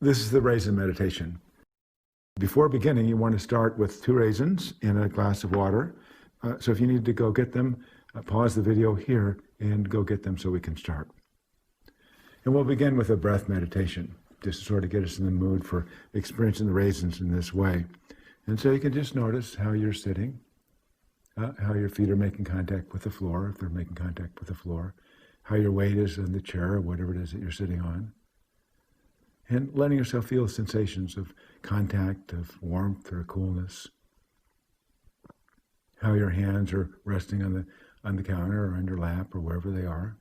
This is the raisin meditation. Before beginning, you want to start with 2 raisins in a glass of water. So if you need to go get them, pause the video here and go get them so we can start. And we'll begin with a breath meditation, just to sort of get us in the mood for experiencing the raisins in this way. And so you can just notice how you're sitting, how your feet are making contact with the floor, if they're making contact with the floor, how your weight is in the chair or whatever it is that you're sitting on. And letting yourself feel sensations of contact, of warmth or coolness. How your hands are resting on the counter or on your lap or wherever they are.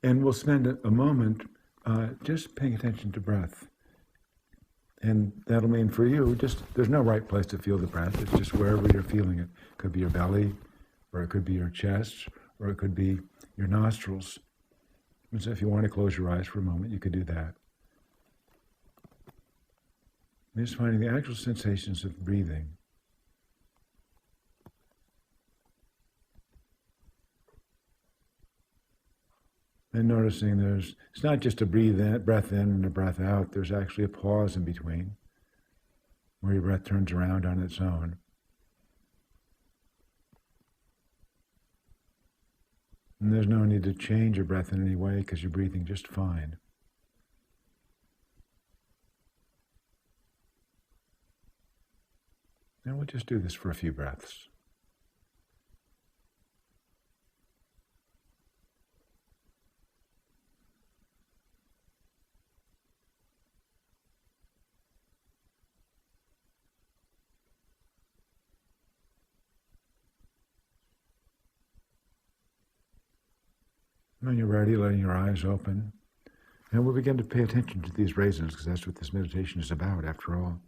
And we'll spend a moment just paying attention to breath. And that'll mean for you, there's no right place to feel the breath. It's just wherever you're feeling it. It could be your belly, or it could be your chest, or it could be your nostrils. And so if you want to close your eyes for a moment, you could do that. And just finding the actual sensations of breathing. And noticing it's not just a breath in and a breath out, there's actually a pause in between, where your breath turns around on its own. And there's no need to change your breath in any way because you're breathing just fine. And we'll just do this for a few breaths. When you're ready, letting your eyes open. And we'll begin to pay attention to these raisins, because that's what this meditation is about, after all.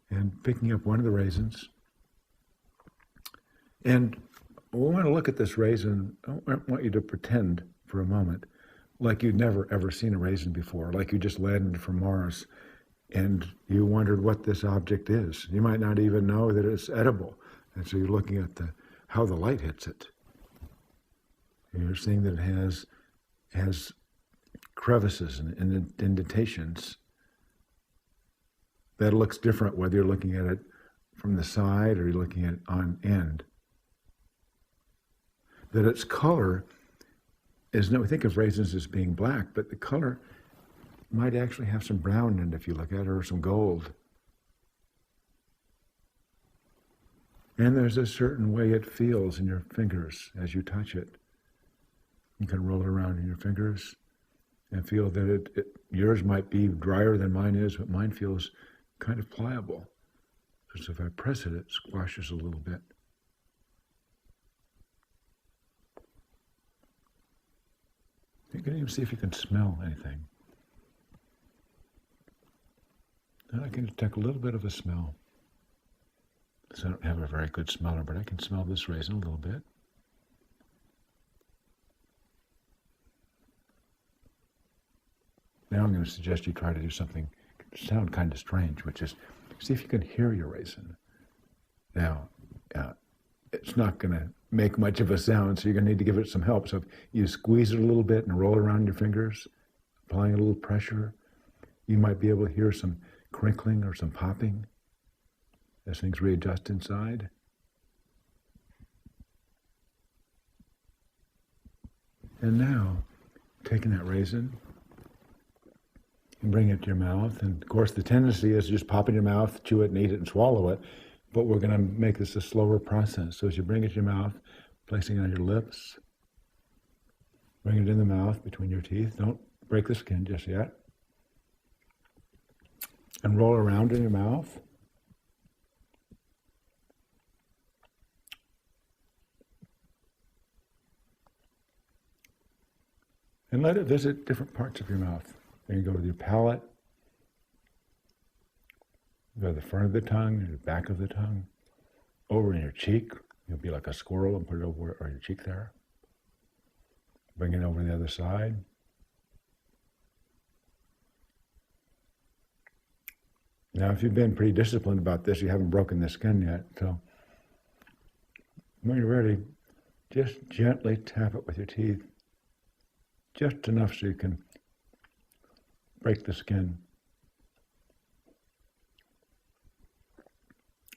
And picking up one of the raisins. And we want to look at this raisin. I don't want you to pretend for a moment like you'd never, ever seen a raisin before, like you just landed from Mars and you wondered what this object is. You might not even know that it's edible. And so you're looking at how the light hits it. You're seeing that it has crevices and indentations. That looks different whether you're looking at it from the side or you're looking at it on end. That its color we think of raisins as being black, but the color might actually have some brown in it if you look at it, or some gold. And there's a certain way it feels in your fingers as you touch it. You can roll it around in your fingers and feel that yours might be drier than mine is, but mine feels kind of pliable. So if I press it, it squashes a little bit. You can even see if you can smell anything. And I can detect a little bit of a smell. So I don't have a very good smeller, but I can smell this raisin a little bit. Now I'm going to suggest you try to do something sound kind of strange, which is see if you can hear your raisin. Now, it's not going to make much of a sound, so you're going to need to give it some help. So if you squeeze it a little bit and roll it around your fingers, applying a little pressure, you might be able to hear some crinkling or some popping as things readjust inside. And now, taking that raisin, and bring it to your mouth. And of course, the tendency is to just pop in your mouth, chew it and eat it and swallow it. But we're going to make this a slower process. So as you bring it to your mouth, placing it on your lips, bring it in the mouth between your teeth. Don't break the skin just yet. And roll around in your mouth. And let it visit different parts of your mouth. Then you go to your palate, go to the front of the tongue, the back of the tongue, over in your cheek. You'll be like a squirrel and put it over your cheek there. Bring it over the other side. Now, if you've been pretty disciplined about this, you haven't broken the skin yet. So when you're ready, just gently tap it with your teeth, just enough so you can break the skin.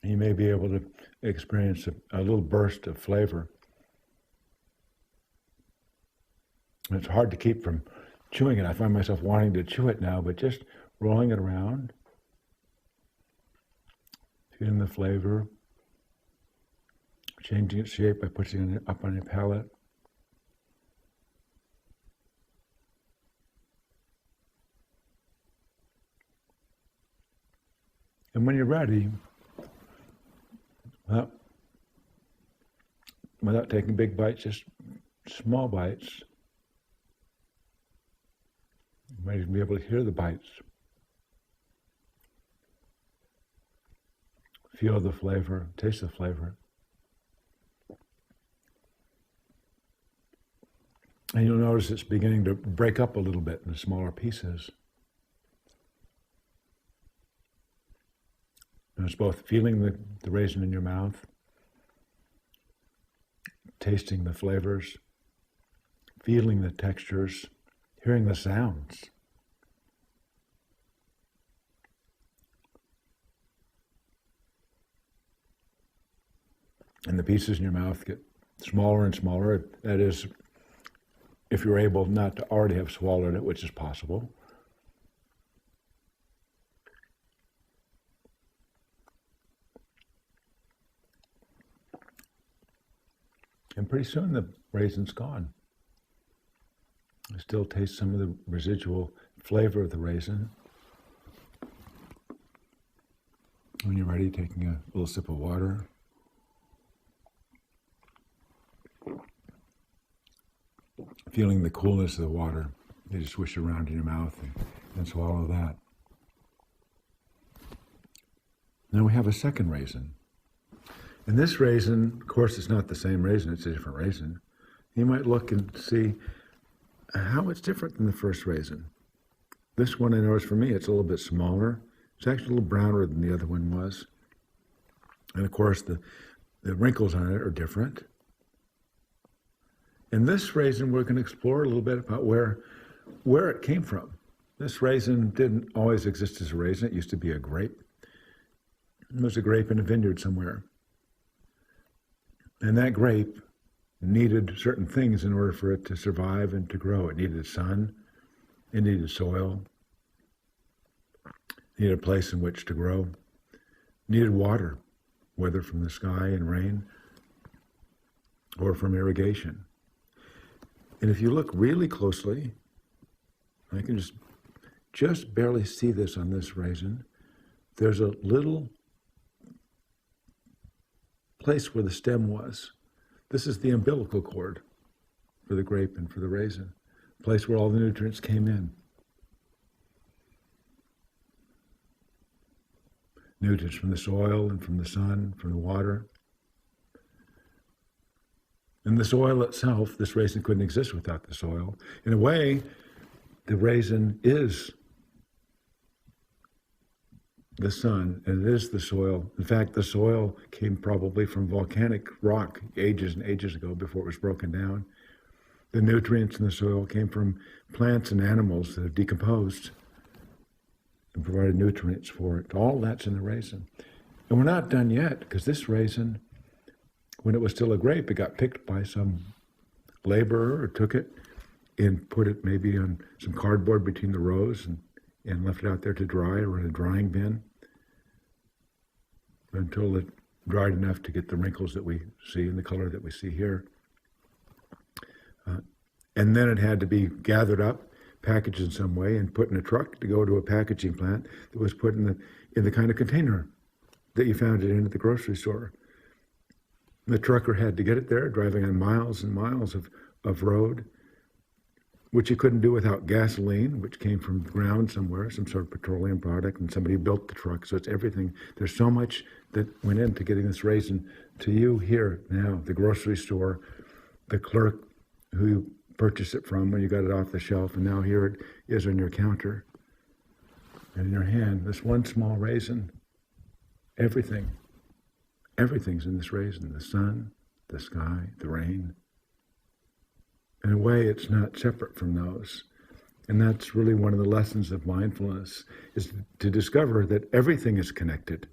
You may be able to experience a little burst of flavor. It's hard to keep from chewing it. I find myself wanting to chew it now, but just rolling it around, feeling the flavor, changing its shape by pushing it up on your palate. And when you're ready, without taking big bites, just small bites, you might even be able to hear the bites. Feel the flavor, taste the flavor. And you'll notice it's beginning to break up a little bit into smaller pieces. And it's both feeling the raisin in your mouth, tasting the flavors, feeling the textures, hearing the sounds. And the pieces in your mouth get smaller and smaller. That is, if you're able not to already have swallowed it, which is possible. And pretty soon the raisin's gone. I still taste some of the residual flavor of the raisin. When you're ready, taking a little sip of water. Feeling the coolness of the water. You just swish around in your mouth and swallow that. Now we have a second raisin. And this raisin, of course, it's not the same raisin, it's a different raisin. You might look and see how it's different than the first raisin. This one, I noticed for me, it's a little bit smaller. It's actually a little browner than the other one was. And of course, the wrinkles on it are different. In this raisin, we're going to explore a little bit about where it came from. This raisin didn't always exist as a raisin. It used to be a grape. It was a grape in a vineyard somewhere. And that grape needed certain things in order for it to survive and to grow. It needed sun, it needed soil, it needed a place in which to grow, it needed water, whether from the sky and rain or from irrigation. And if you look really closely, I can just barely see this on this raisin, there's a little place where the stem was. This is the umbilical cord for the grape and for the raisin, a place where all the nutrients came in. Nutrients from the soil and from the sun, from the water. And the soil itself, this raisin couldn't exist without the soil. In a way, the raisin is the sun, and it is the soil. In fact, the soil came probably from volcanic rock ages and ages ago before it was broken down. The nutrients in the soil came from plants and animals that have decomposed and provided nutrients for it. All that's in the raisin. And we're not done yet, because this raisin, when it was still a grape, it got picked by some laborer or took it and put it maybe on some cardboard between the rows and left it out there to dry or in a drying bin until it dried enough to get the wrinkles that we see and the color that we see here. And then it had to be gathered up, packaged in some way, and put in a truck to go to a packaging plant that was put in the kind of container that you found it in at the grocery store. The trucker had to get it there, driving on miles and miles of road, which you couldn't do without gasoline, which came from the ground somewhere, some sort of petroleum product, and somebody built the truck. So it's everything. There's so much that went into getting this raisin to you here now, the grocery store, the clerk who you purchased it from when you got it off the shelf, and now here it is on your counter. And in your hand, this one small raisin, everything's in this raisin, the sun, the sky, the rain. In a way, it's not separate from those. And that's really one of the lessons of mindfulness, is to discover that everything is connected.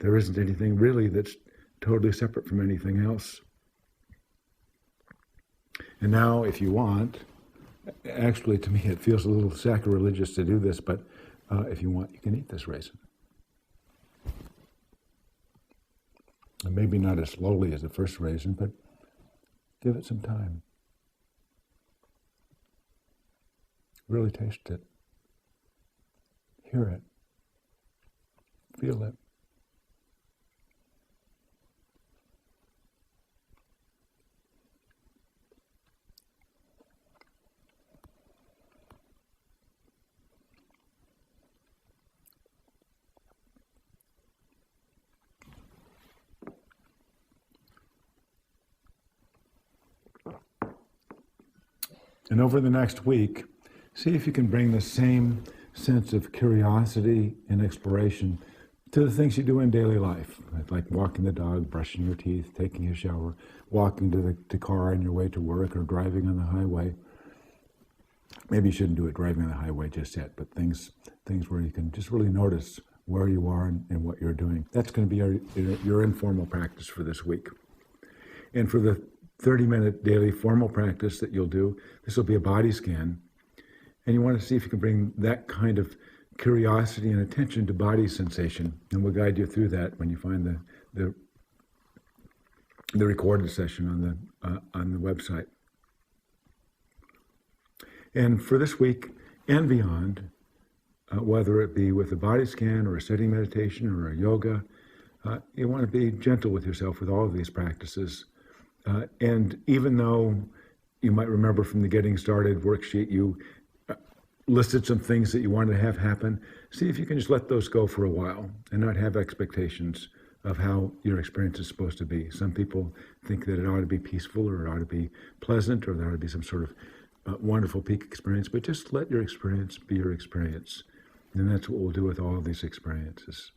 There isn't anything really that's totally separate from anything else. And now, if you want, actually to me it feels a little sacrilegious to do this, but if you want, you can eat this raisin. And maybe not as slowly as the first raisin, but give it some time. Really taste it. Hear it. Feel it. And over the next week, see if you can bring the same sense of curiosity and exploration to the things you do in daily life, like walking the dog, brushing your teeth, taking a shower, walking to the car on your way to work, or driving on the highway. Maybe you shouldn't do it driving on the highway just yet, but things where you can just really notice where you are and what you're doing. That's going to be your informal practice for this week. And for the 30-minute daily formal practice that you'll do, this will be a body scan. And you want to see if you can bring that kind of curiosity and attention to body sensation. And we'll guide you through that when you find the recorded session on the website. And for this week and beyond, whether it be with a body scan or a sitting meditation or a yoga, you want to be gentle with yourself with all of these practices. And even though you might remember from the Getting Started worksheet, you listed some things that you wanted to have happen, see if you can just let those go for a while and not have expectations of how your experience is supposed to be. Some people think that it ought to be peaceful, or it ought to be pleasant, or there ought to be some sort of wonderful peak experience, but just let your experience be your experience. And that's what we'll do with all of these experiences.